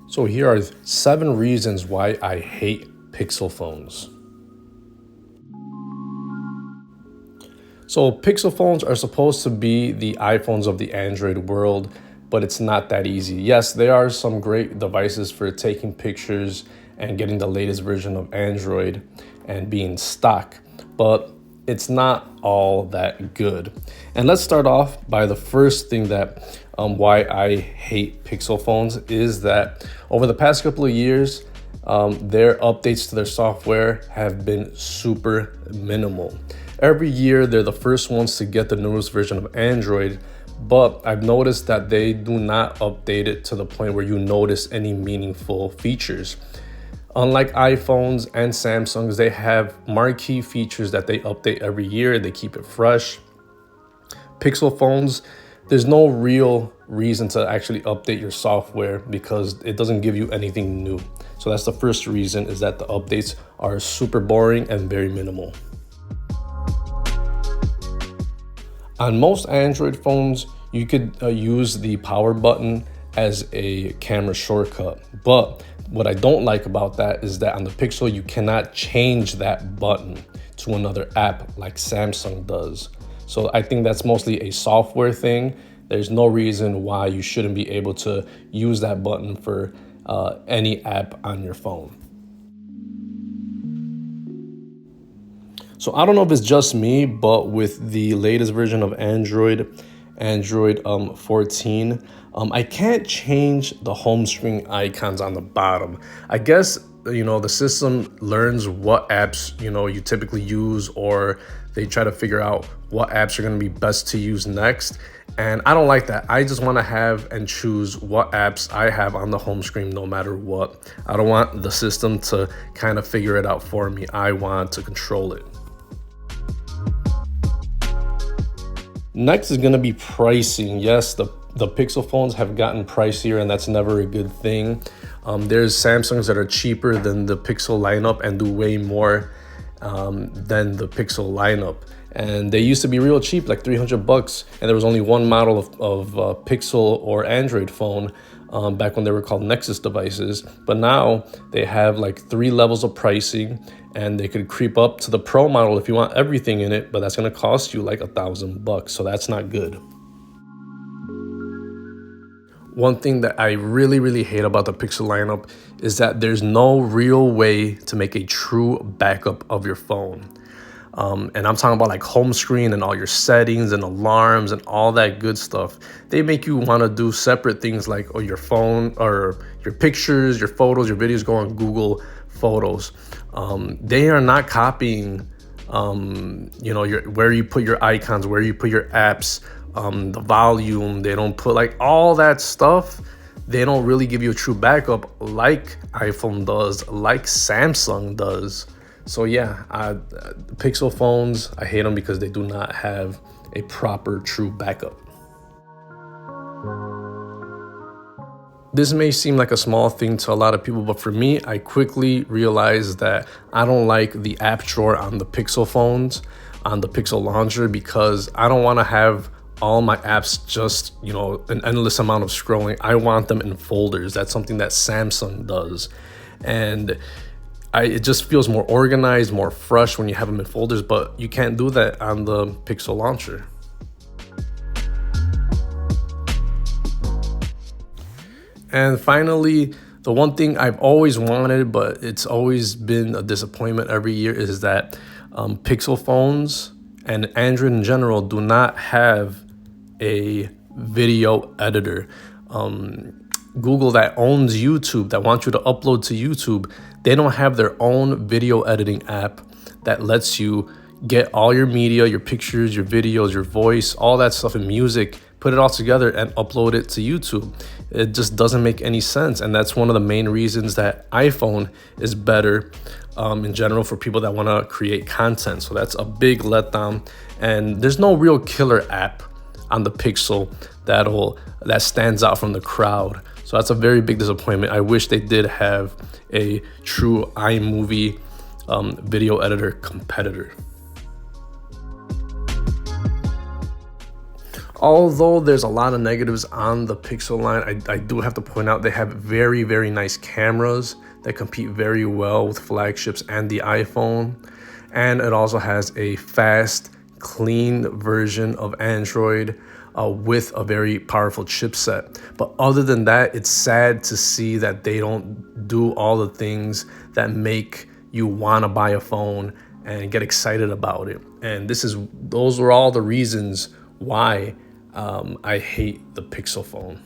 So here are 7 reasons why I hate Pixel phones. So Pixel phones are supposed to be the iPhones of the Android world, but it's not that easy. Yes, there are some great devices for taking pictures and getting the latest version of Android and being stock, but it's not all that good. And let's start off by the first thing that why I hate Pixel phones is that over the past couple of years, their updates to their software have been super minimal. Every year, they're the first ones to get the newest version of Android, but I've noticed that they do not update it to the point where you notice any meaningful features. Unlike iPhones and Samsungs, they have marquee features that they update every year. They keep it fresh. Pixel phones, there's no real reason to actually update your software because it doesn't give you anything new. So that's the first reason, is that the updates are super boring and very minimal. On most Android phones, you could use the power button as a camera shortcut. But what I don't like about that is that on the Pixel, you cannot change that button to another app like Samsung does. So I think that's mostly a software thing. There's no reason why you shouldn't be able to use that button for any app on your phone. So I don't know if it's just me, but with the latest version of Android 14, I can't change the home screen icons on the bottom. I guess, the system learns what apps, you typically use, or they try to figure out what apps are going to be best to use next. And I don't like that. I just want to have and choose what apps I have on the home screen no matter what. I don't want the system to kind of figure it out for me. I want to control it. Next is going to be pricing. Yes, the Pixel phones have gotten pricier, and that's never a good thing. There's Samsungs that are cheaper than the Pixel lineup and do way more than the Pixel lineup. And they used to be real cheap, like $300, and there was only one model of Pixel or Android phone back when they were called Nexus devices. But now they have like 3 levels of pricing, and they could creep up to the Pro model if you want everything in it, but that's going to cost you like $1,000, so that's not good. One thing that I really hate about the Pixel lineup is that there's no real way to make a true backup of your phone. And I'm talking about like home screen and all your settings and alarms and all that good stuff. They make you want to do separate things like your phone or your pictures, your photos, your videos go on Google Photos. They are not copying, where you put your icons, where you put your apps, the volume. They don't put like all that stuff. They don't really give you a true backup like iPhone does, like Samsung does. So yeah, Pixel phones, I hate them because they do not have a proper true backup. This may seem like a small thing to a lot of people, but for me, I quickly realized that I don't like the app drawer on the Pixel phones, on the Pixel launcher, because I don't want to have all my apps just, an endless amount of scrolling. I want them in folders. That's something that Samsung does. And it just feels more organized, more fresh when you have them in folders, but you can't do that on the Pixel launcher. And finally, the one thing I've always wanted, but it's always been a disappointment every year, is that Pixel phones and Android in general do not have a video editor. Google, that owns YouTube, that wants you to upload to YouTube, they don't have their own video editing app that lets you get all your media, your pictures, your videos, your voice, all that stuff in music, put it all together and upload it to YouTube. It just doesn't make any sense. And that's one of the main reasons that iPhone is better in general for people that want to create content. So that's a big letdown. And there's no real killer app on the Pixel that stands out from the crowd. So that's a very big disappointment. I wish they did have a true iMovie video editor competitor. Although there's a lot of negatives on the Pixel line, I do have to point out they have very, very nice cameras that compete very well with flagships and the iPhone. And it also has a fast, clean version of Android with a very powerful chipset. But other than that, it's sad to see that they don't do all the things that make you want to buy a phone and get excited about it. And those are all the reasons why I hate the Pixel phone.